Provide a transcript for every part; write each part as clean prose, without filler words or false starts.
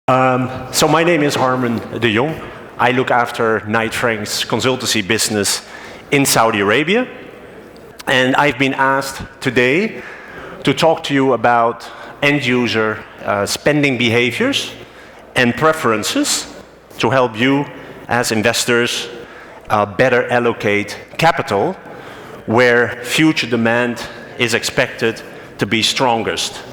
So my name is Harmen de Jong. I look after Knight Frank's consultancy business in Saudi Arabia. And I've been asked today to talk to you about end user spending behaviors and preferences to help you as investors better allocate capital where future demand is expected to be strongest.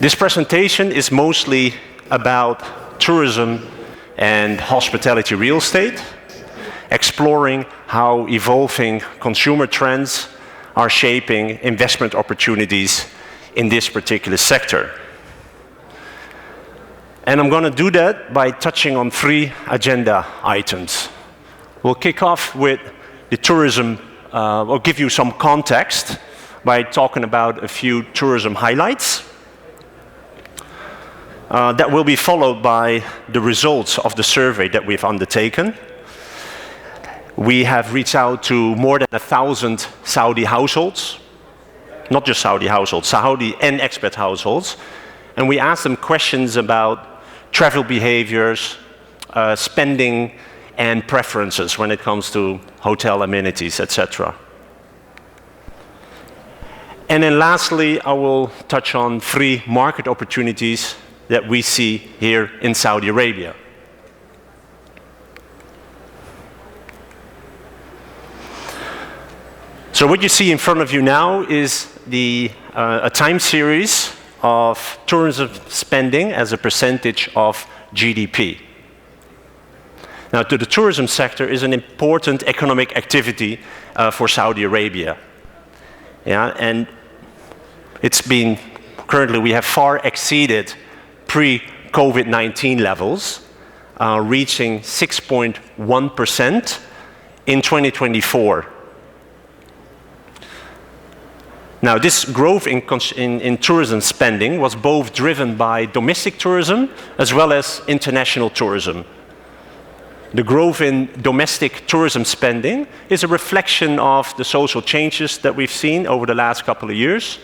This presentation is mostly about tourism and hospitality real estate, exploring how evolving consumer trends are shaping investment opportunities in this particular sector. And I'm going to do that by touching on 3 agenda items. We'll kick off with the tourism, we'll give you some context by talking about a few tourism highlights. That will be followed by the results of the survey that we've undertaken. We have reached out to more than 1,000 Saudi households, not just Saudi households, Saudi and expat households, and we asked them questions about travel behaviors, spending, and preferences when it comes to hotel amenities, etc. And then lastly, I will touch on 3 market opportunities that we see here in Saudi Arabia. So what you see in front of you now is a time series of tourism spending as a percentage of GDP. Now, the tourism sector is an important economic activity for Saudi Arabia. Yeah, and it's been, currently we have far exceeded pre-COVID-19 levels, reaching 6.1% in 2024. Now, this growth in tourism spending was both driven by domestic tourism as well as international tourism. The growth in domestic tourism spending is a reflection of the social changes that we've seen over the last couple of years,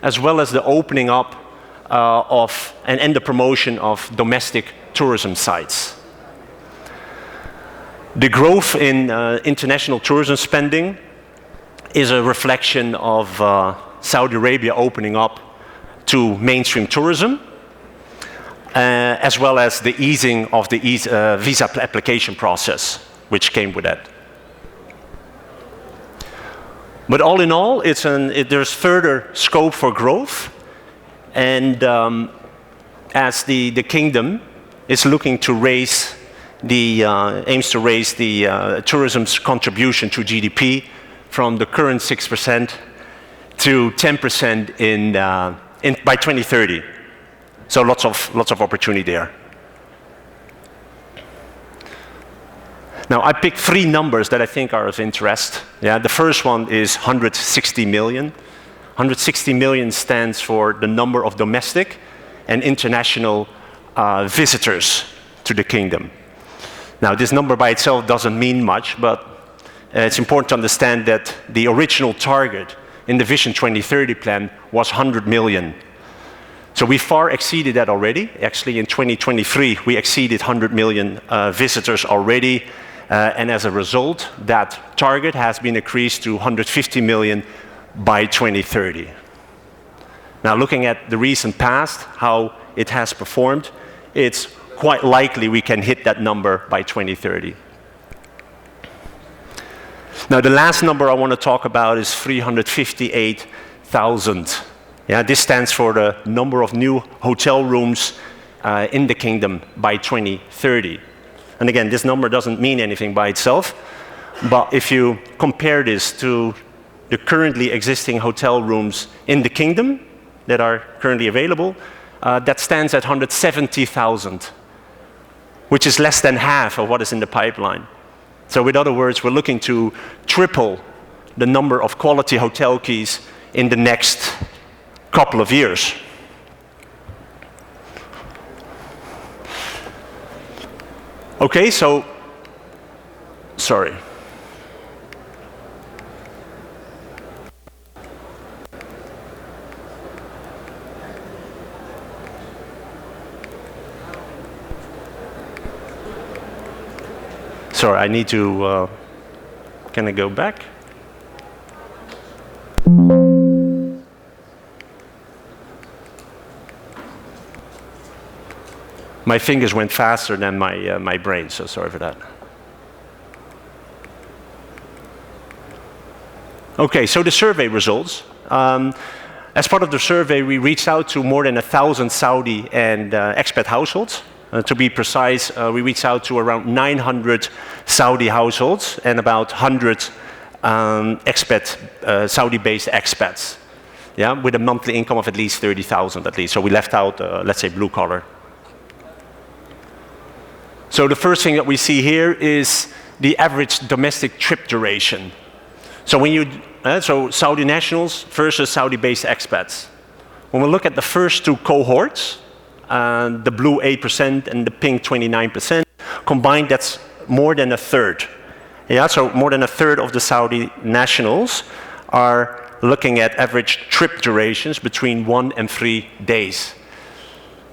as well as the opening up and the promotion of domestic tourism sites. The growth in international tourism spending is a reflection of Saudi Arabia opening up to mainstream tourism, as well as the easing of the visa application process, which came with that. But all in all, there's further scope for growth. And as the kingdom is looking to aims to raise the tourism's contribution to GDP from the current 6% to 10% by 2030. So lots of opportunity there. Now, I picked 3 numbers that I think are of interest. Yeah, the first one is 160 million. 160 million stands for the number of domestic and international visitors to the kingdom. Now, this number by itself doesn't mean much, but it's important to understand that the original target in the Vision 2030 plan was 100 million. So we far exceeded that already. Actually, in 2023, we exceeded 100 million visitors already. And as a result, that target has been increased to 150 million by 2030. Now, looking at the recent past, how it has performed, it's quite likely we can hit that number by 2030. Now, the last number I want to talk about is 358,000. Yeah, this stands for the number of new hotel rooms in the kingdom by 2030. And again, this number doesn't mean anything by itself, but if you compare this to the currently existing hotel rooms in the kingdom that are currently available, that stands at 170,000, which is less than half of what is in the pipeline. So in other words, we're looking to triple the number of quality hotel keys in the next couple of years. Okay, so, sorry. Sorry, I need to, can I go back? My fingers went faster than my brain, so sorry for that. Okay, so the survey results. As part of the survey, we reached out to more than 1,000 Saudi and expat households. To be precise, we reached out to around 900 Saudi households and about 100 Saudi-based expats, yeah, with a monthly income of at least 30,000 at least. So we left out, let's say, blue collar. So the first thing that we see here is the average domestic trip duration. So when you, so Saudi nationals versus Saudi-based expats. When we look at the first two cohorts, the blue 8% and the pink 29%, combined that's more than a third. Yeah, so more than a third of the Saudi nationals are looking at average trip durations between 1 and 3 days.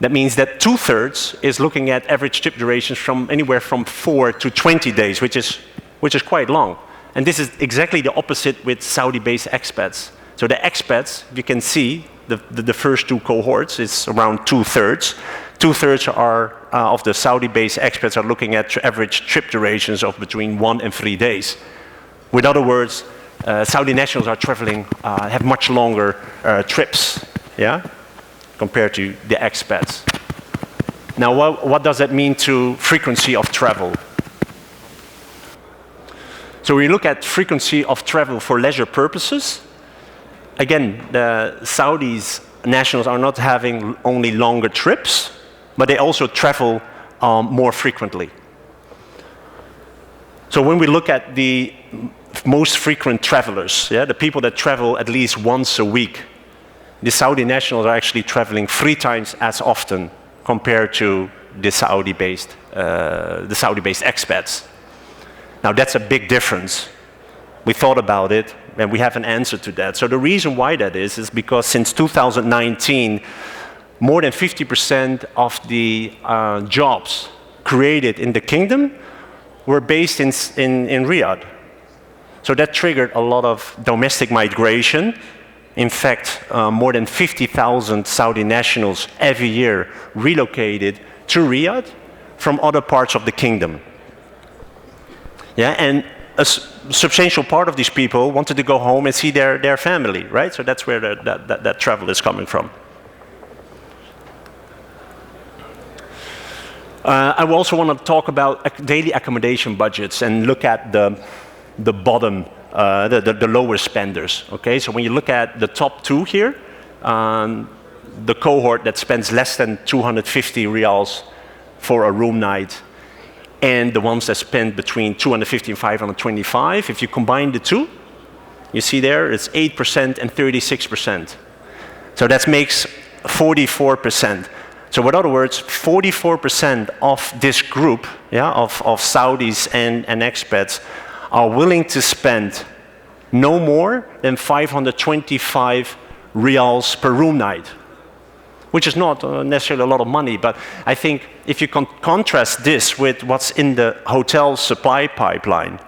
That means that 2/3 is looking at average trip durations from anywhere from 4 to 20 days, which is quite long. And this is exactly the opposite with Saudi-based expats. So the expats, you can see, the first two cohorts is around 2/3. 2/3 are, of the Saudi-based expats are looking at average trip durations of between 1 and 3 days. With other words, Saudi nationals are traveling, have much longer trips, yeah, compared to the expats. Now, what does that mean to frequency of travel? So we look at frequency of travel for leisure purposes. Again, the Saudis nationals are not having only longer trips, but they also travel more frequently. So when we look at the most frequent travelers, yeah, the people that travel at least once a week, the Saudi nationals are actually traveling 3 times as often compared to the Saudi-based expats. Now that's a big difference. We thought about it and we have an answer to that. So the reason why that is because since 2019, more than 50% of the jobs created in the kingdom were based in Riyadh. So that triggered a lot of domestic migration. In fact, more than 50,000 Saudi nationals every year relocated to Riyadh from other parts of the kingdom. Yeah, and a substantial part of these people wanted to go home and see their family, right? So that's where that travel is coming from. I also want to talk about daily accommodation budgets and look at the bottom, the lower spenders. Okay, so when you look at the top two here, the cohort that spends less than 250 riyals for a room night, and the ones that spend between 250 and 525, if you combine the two, you see there it's 8% and 36%. So that makes 44%. So in other words, 44% of this group, yeah, of Saudis and expats are willing to spend no more than 525 riyals per room night, which is not necessarily a lot of money, but I think if you contrast this with what's in the hotel supply pipeline,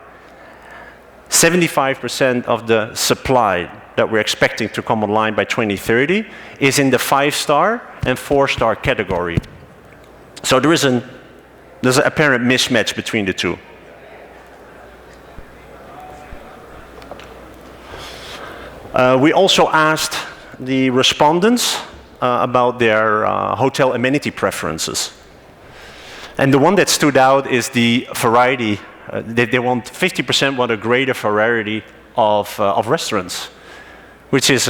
75% of the supply that we're expecting to come online by 2030 is in the 5-star and 4-star category. So there's an apparent mismatch between the two. We also asked the respondents about their hotel amenity preferences. And the one that stood out is the variety. They want 50% want a greater variety of restaurants, which is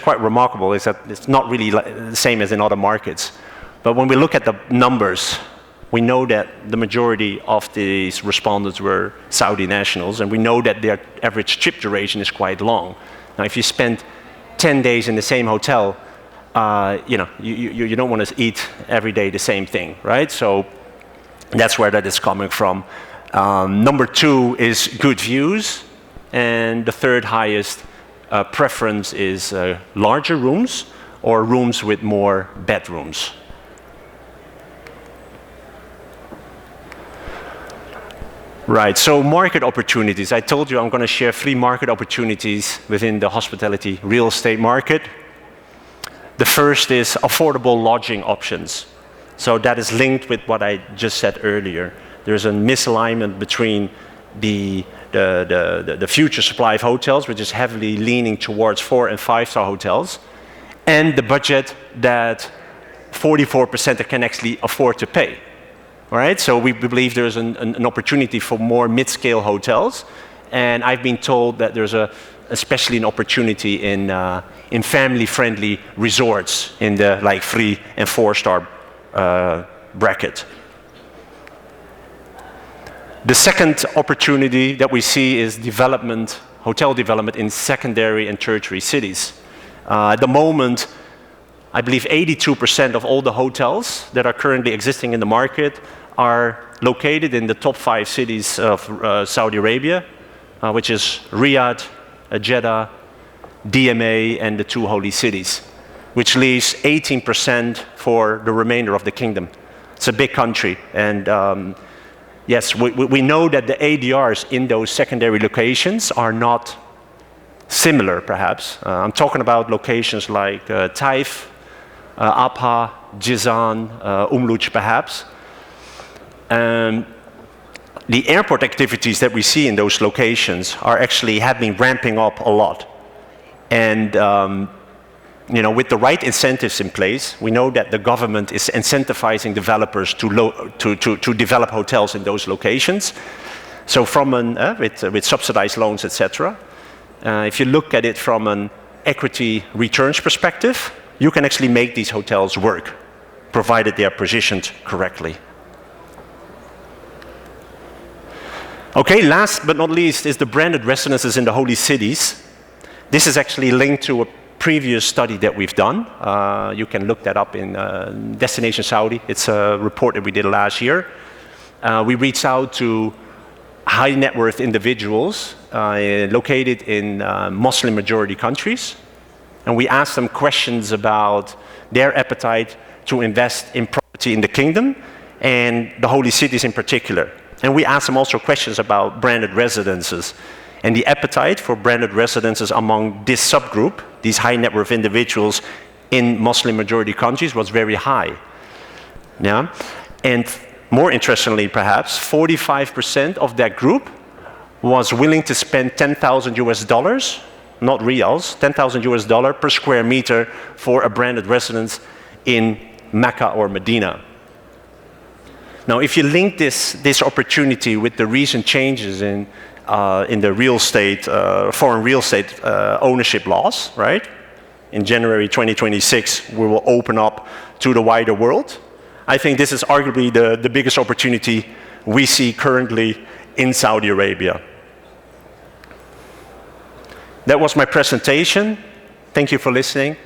quite remarkable. Is that it's not really the same as in other markets. But when we look at the numbers, we know that the majority of these respondents were Saudi nationals, and we know that their average trip duration is quite long. Now, if you spend 10 days in the same hotel, you know, you don't want to eat every day the same thing, right? So that's where that is coming from. Number 2 is good views, and the third highest preference is larger rooms or rooms with more bedrooms. Right, so market opportunities. I told you I'm going to share 3 market opportunities within the hospitality real estate market. The first is affordable lodging options. So that is linked with what I just said earlier. There's a misalignment between the future supply of hotels, which is heavily leaning towards 4- and 5-star hotels, and the budget that 44% can actually afford to pay. All right, so we believe there's an opportunity for more mid-scale hotels, and I've been told that there's especially an opportunity in family-friendly resorts in the like 3- and 4-star bracket. The second opportunity that we see is development, hotel development in secondary and tertiary cities. At the moment, I believe 82% of all the hotels that are currently existing in the market are located in the top 5 cities of Saudi Arabia, which is Riyadh, Jeddah, DMA, and the 2 holy cities, which leaves 18% for the remainder of the kingdom. It's a big country, and yes, we know that the ADRs in those secondary locations are not similar, perhaps. I'm talking about locations like Taif, Abha, Jizan, Umluj, perhaps. The airport activities that we see in those locations have been ramping up a lot. And you know, with the right incentives in place, we know that the government is incentivizing developers to develop hotels in those locations. So from with subsidized loans, etc. If you look at it from an equity returns perspective, you can actually make these hotels work, provided they are positioned correctly. Okay, last but not least is the branded residences in the holy cities. This is actually linked to a previous study that we've done. You can look that up in Destination Saudi. It's a report that we did last year. We reached out to high net worth individuals located in Muslim majority countries. And we asked them questions about their appetite to invest in property in the kingdom and the holy cities in particular. And we asked them also questions about branded residences. And the appetite for branded residences among this subgroup, these high net worth individuals in Muslim majority countries, was very high. Yeah? And more interestingly, perhaps, 45% of that group was willing to spend 10,000 US dollars, not reals, 10,000 US dollar per square meter for a branded residence in Mecca or Medina. Now, if you link this opportunity with the recent changes in the real estate, foreign real estate ownership laws, right? In January 2026, we will open up to the wider world. I think this is arguably the biggest opportunity we see currently in Saudi Arabia. That was my presentation. Thank you for listening.